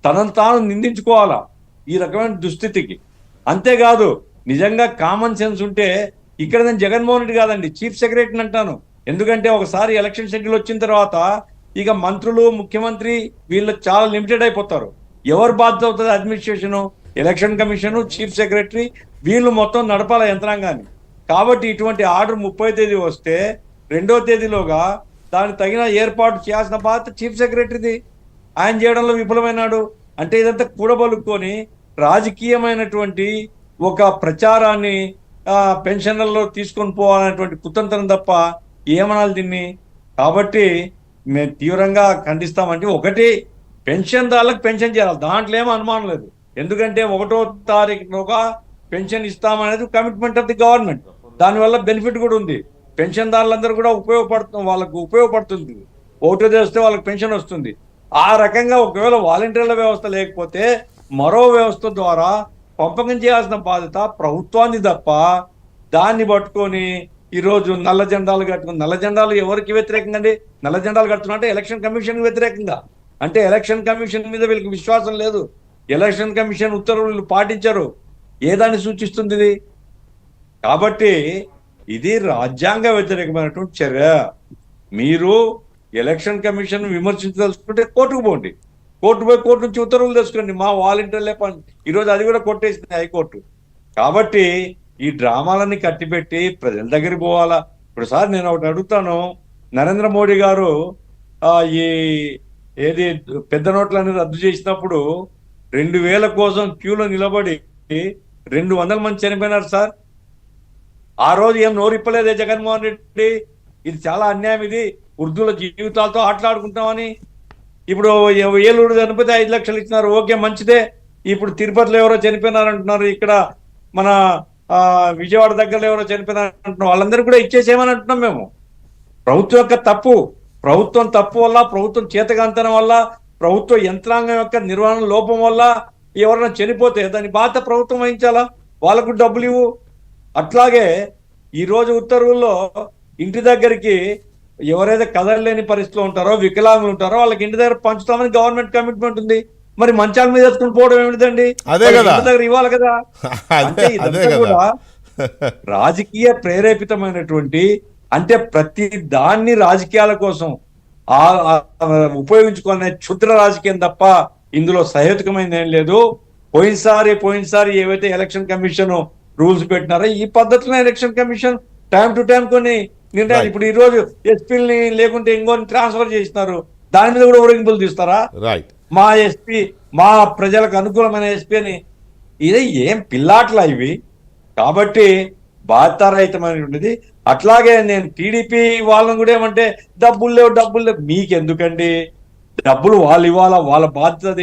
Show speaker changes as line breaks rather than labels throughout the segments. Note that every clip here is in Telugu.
తనను తాను నిందించుకోవాలా ఈ రకమైన దుస్థితికి. అంతేకాదు నిజంగా కామన్ సెన్స్ ఉంటే ఇక్కడ నేను జగన్మోహన్ రెడ్డి కాదండి చీఫ్ సెక్రటరీని అంటాను. ఎందుకంటే ఒకసారి ఎలక్షన్ షెడ్యూల్ వచ్చిన తర్వాత ఇక మంత్రులు ముఖ్యమంత్రి వీళ్ళు చాలా లిమిటెడ్ అయిపోతారు. ఎవరు బాధ్యత అవుతుంది? Administration, election commission, chief secretary వీళ్ళు మొత్తం నడపాల యంత్రాంగాన్ని. కాబట్టి ఇటువంటి ఆర్డర్ 30వ తేదీ వస్తే 2వ తేదీలోగా దానికి తగిన ఏర్పాటు చేయాల్సిన బాధ్యత చీఫ్ సెక్రటరీది. ఆయన చేయడంలో విఫలమైనాడు. అంటే ఇదంతా కూడబలుక్కొని రాజకీయమైనటువంటి ఒక ప్రచారాన్ని పెన్షన్లలో తీసుకొని పోవాలనేటువంటి కుతంత్రం తప్ప ఏమనాలి దీన్ని. కాబట్టి మేము తీవ్రంగా ఖండిస్తామంటే ఒకటి పెన్షన్దారులకు పెన్షన్ చేయాలి, దాంట్లో ఏమో అనుమానం లేదు. ఎందుకంటే 1వ తారీఖులోగా పెన్షన్ ఇస్తామనేది కమిట్మెంట్ ఆఫ్ ది గవర్నమెంట్. దానివల్ల బెనిఫిట్ కూడా ఉంది, పెన్షన్దారులందరూ కూడా వాళ్ళకు ఉపయోగపడుతుంది. 1వ తేదీ వస్తే వాళ్ళకి పెన్షన్ వస్తుంది. ఆ రకంగా ఒకవేళ వాలంటీర్ల వ్యవస్థ లేకపోతే మరో వ్యవస్థ ద్వారా పంపకం చేయాల్సిన బాధ్యత ప్రభుత్వాన్ని తప్ప దాన్ని పట్టుకొని ఈరోజు నల్ల జెండాలు కట్టుకుని, నల్ల జెండాలు ఎవరికి వ్యతిరేకంగా అండి? నల్ల జెండాలు కడుతున్నా ఎలక్షన్ కమిషన్ వ్యతిరేకంగా. అంటే ఎలక్షన్ కమిషన్ మీద వీళ్ళకి విశ్వాసం లేదు, ఎలక్షన్ కమిషన్ ఉత్తర్వులు పాటించరు. ఏదాన్ని సూచిస్తుంది ఇది? కాబట్టి ఇది రాజ్యాంగ వ్యతిరేకమైనటువంటి చర్య. మీరు ఎలక్షన్ కమిషన్ విమర్శించదలుచుకుంటే కోర్టుకు పోండి, కోర్టు నుంచి ఉత్తర్వులు తెచ్చుకోండి. మా వాలంటీర్లే పని ఈరోజు అది కూడా కొట్టేసింది హైకోర్టు. కాబట్టి ఈ డ్రామాలన్నీ కట్టిపెట్టి ప్రజల దగ్గరికి పోవాలా. ఇప్పుడు సార్ నేను ఒకటి అడుగుతాను, నరేంద్ర మోడీ గారు ఈ ఏది పెద్ద నోట్లని రద్దు చేసినప్పుడు 2000 కోసం క్యూలో నిలబడి 200 మంది చనిపోయినారు సార్. ఆ రోజు ఏం నోరిప్పలేదే జగన్మోహన్ రెడ్డి? ఇది చాలా అన్యాయం, ఇది ఉర్దూల జీవితాలతో ఆటలాడుకుంటామని. ఇప్పుడు ఏలూరు చనిపోతే 5 లక్షలు ఇచ్చినారు, ఓకే మంచిదే. ఇప్పుడు తిరుపతిలో ఎవరో చనిపోయినారంటున్నారు, ఇక్కడ మన విజయవాడ దగ్గరలో ఎవరో చనిపోయినారంటున్నారు, వాళ్ళందరూ కూడా ఇచ్చేసేమని అంటున్నాం మేము. ప్రభుత్వం యొక్క తప్పు, ప్రభుత్వం తప్పు వల్ల, ప్రభుత్వం చేతగాంతనం వల్ల, ప్రభుత్వ యంత్రాంగం యొక్క నిర్వహణ లోపం వల్ల ఎవరైనా చనిపోతే దాని బాధ్యత ప్రభుత్వం వహించాలా, వాళ్ళకు డబ్బులు ఇవ్వు. అట్లాగే ఈరోజు ఉత్తర్వుల్లో ఇంటి దగ్గరికి ఎవరైతే కదలలేని పరిస్థితిలో ఉంటారో, వికలాంగులు ఉంటారో వాళ్ళకి ఇంటి దగ్గర పంచుతామని గవర్నమెంట్ కమిట్మెంట్ ఉంది. మరి మంచాల మీద వేసుకుని పోవడం ఏమిటండి? ఇంటి దగ్గర ఇవ్వాలి కదా. అంటే ఇదంతా కూడా రాజకీయ ప్రేరేపితమైనటువంటి, అంటే ప్రతి దాన్ని రాజకీయాల కోసం ఉపయోగించుకునే క్షుద్ర రాజకీయం తప్ప ఇందులో సహేతుకమైనది ఏం లేదు. పోయినసారి ఏవైతే ఎలక్షన్ కమిషన్ రూల్స్ పెట్టినారో ఈ పద్ధతిలో election commission time to time కొన్ని నిర్ణయాలు, ఇప్పుడు ఈ రోజు ఎస్పీని లేకుంటే ఇంకోని ట్రాన్స్ఫర్ చేసినారు, దాని మీద కూడా ఊరేగింపులు తీస్తారా? మా ఎస్పీ, మా ప్రజలకు అనుకూలమైన ఎస్పీ అని. ఇది ఏం పిల్లాట్లా ఇవి? కాబట్టి బాధ్యతారహితమైనటువంటిది. అట్లాగే నేను టీడీపీ వాళ్ళని కూడా ఏమంటే డబ్బులు లేవు మీకెందుకండి? డబ్బులు వాళ్ళు ఇవ్వాలా, వాళ్ళ బాధ్యత.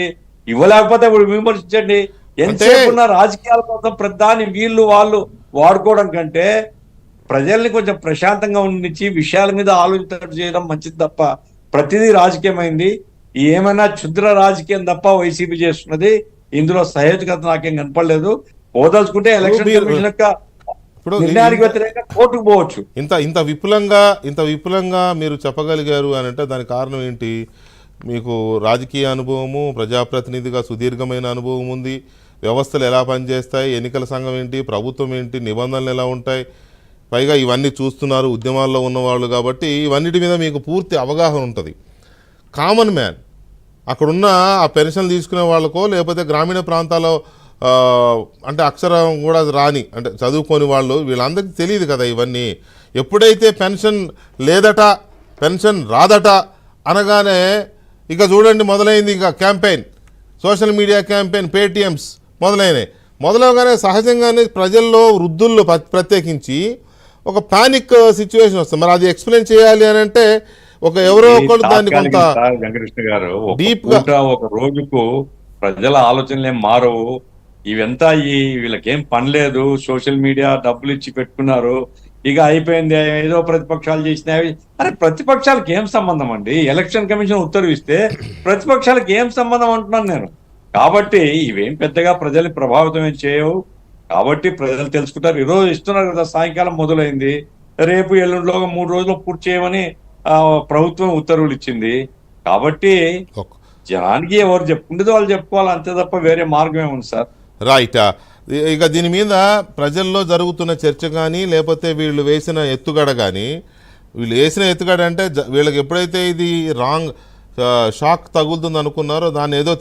ఇవ్వలేకపోతే ఇప్పుడు విమర్శించండి. ఎంతసేపు ఉన్న రాజకీయాల కోసం ప్రధాని వీళ్ళు వాళ్ళు వాడుకోవడం కంటే ప్రజల్ని కొంచెం ప్రశాంతంగా ఉండించి విషయాల మీద ఆలోచించడం చేయడం మంచిది తప్ప ప్రతిదీ రాజకీయమైంది. ఏమైనా క్షుద్ర రాజకీయం తప్ప వైసీపీ చేస్తున్నది. ఇందులో సహేతుకత నాకేం కనపడలేదు. పోదలుచుకుంటే ఎలక్షన్ కమిషన్ యొక్క నిర్ణయానికి వ్యతిరేకంగా కోర్టుకు పోవచ్చు.
ఇంత విపులంగా మీరు చెప్పగలిగారు అని అంటే దానికి కారణం ఏంటి? మీకు రాజకీయ అనుభవము, ప్రజాప్రతినిధిగా సుదీర్ఘమైన అనుభవం ఉంది, వ్యవస్థలు ఎలా పనిచేస్తాయి, ఎన్నికల సంఘం ఏంటి, ప్రభుత్వం ఏంటి, నిబంధనలు ఎలా ఉంటాయి, పైగా ఇవన్నీ చూస్తున్నారు, ఉద్యమాల్లో ఉన్నవాళ్ళు కాబట్టి ఇవన్నిటి మీద మీకు పూర్తి అవగాహన ఉంటుంది. కామన్ మ్యాన్ అక్కడున్న ఆ పెన్షన్ తీసుకునే వాళ్ళకో లేకపోతే గ్రామీణ ప్రాంతాల్లో అంటే అక్షరం కూడా రాని, అంటే చదువుకొని వాళ్ళు, వీళ్ళందరికీ తెలియదు కదా ఇవన్నీ. ఎప్పుడైతే పెన్షన్ లేదట, పెన్షన్ రాదట అనగానే ఇక చూడండి మొదలైంది ఇక క్యాంపెయిన్, సోషల్ మీడియా క్యాంపెయిన్, పేటిఎమ్స్ మొదలవగానే సహజంగానే ప్రజల్లో వృద్ధుల్లో ప్రత్యేకించి ఒక పానిక్ సిచ్యువేషన్ వస్తుంది. మరి అది ఎక్స్ప్లెయిన్ చేయాలి అని అంటే ఎవరో ఒకరు దాన్ని కొంత
వెంకటకృష్ణ గారు డీప్ గా ఒక రోజుకు ప్రజల ఆలోచనలు ఏం మారవు. ఇవంతా వీళ్ళకేం పని లేదు, సోషల్ మీడియా డబ్బులు ఇచ్చి పెట్టుకున్నారు, ఇక అయిపోయింది, ఏదో ప్రతిపక్షాలు చేసినాయి. అరే ప్రతిపక్షాలకు ఏం సంబంధం అండి? ఎలక్షన్ కమిషన్ ఉత్తర్విస్తే ప్రతిపక్షాలకు ఏం సంబంధం అంటున్నాను నేను. కాబట్టి ఇవేం పెద్దగా ప్రజల్ని ప్రభావితం ఏం చేయవు. కాబట్టి ప్రజలు తెలుసుకుంటారు. ఈరోజు ఇస్తున్నారు కదా, సాయంకాలం మొదలైంది, రేపు ఎల్లుండిలో 3 రోజుల్లో పూర్తి చేయమని ప్రభుత్వం ఉత్తర్వులు ఇచ్చింది. కాబట్టి జనానికి ఎవరు చెప్పుకుంటే వాళ్ళు చెప్పుకోవాలి అంతే తప్ప వేరే మార్గం ఏముంది సార్.
రైట్. ఇక దీని మీద ప్రజల్లో జరుగుతున్న చర్చ కానీ లేకపోతే వీళ్ళు వేసిన ఎత్తుగడ కానీ, వీళ్ళు వేసిన ఎత్తుగడ అంటే వీళ్ళకి ఎప్పుడైతే ఇది రాంగ్ షాక్ తగులుతుంది అనుకున్నారో దాన్ని ఏదో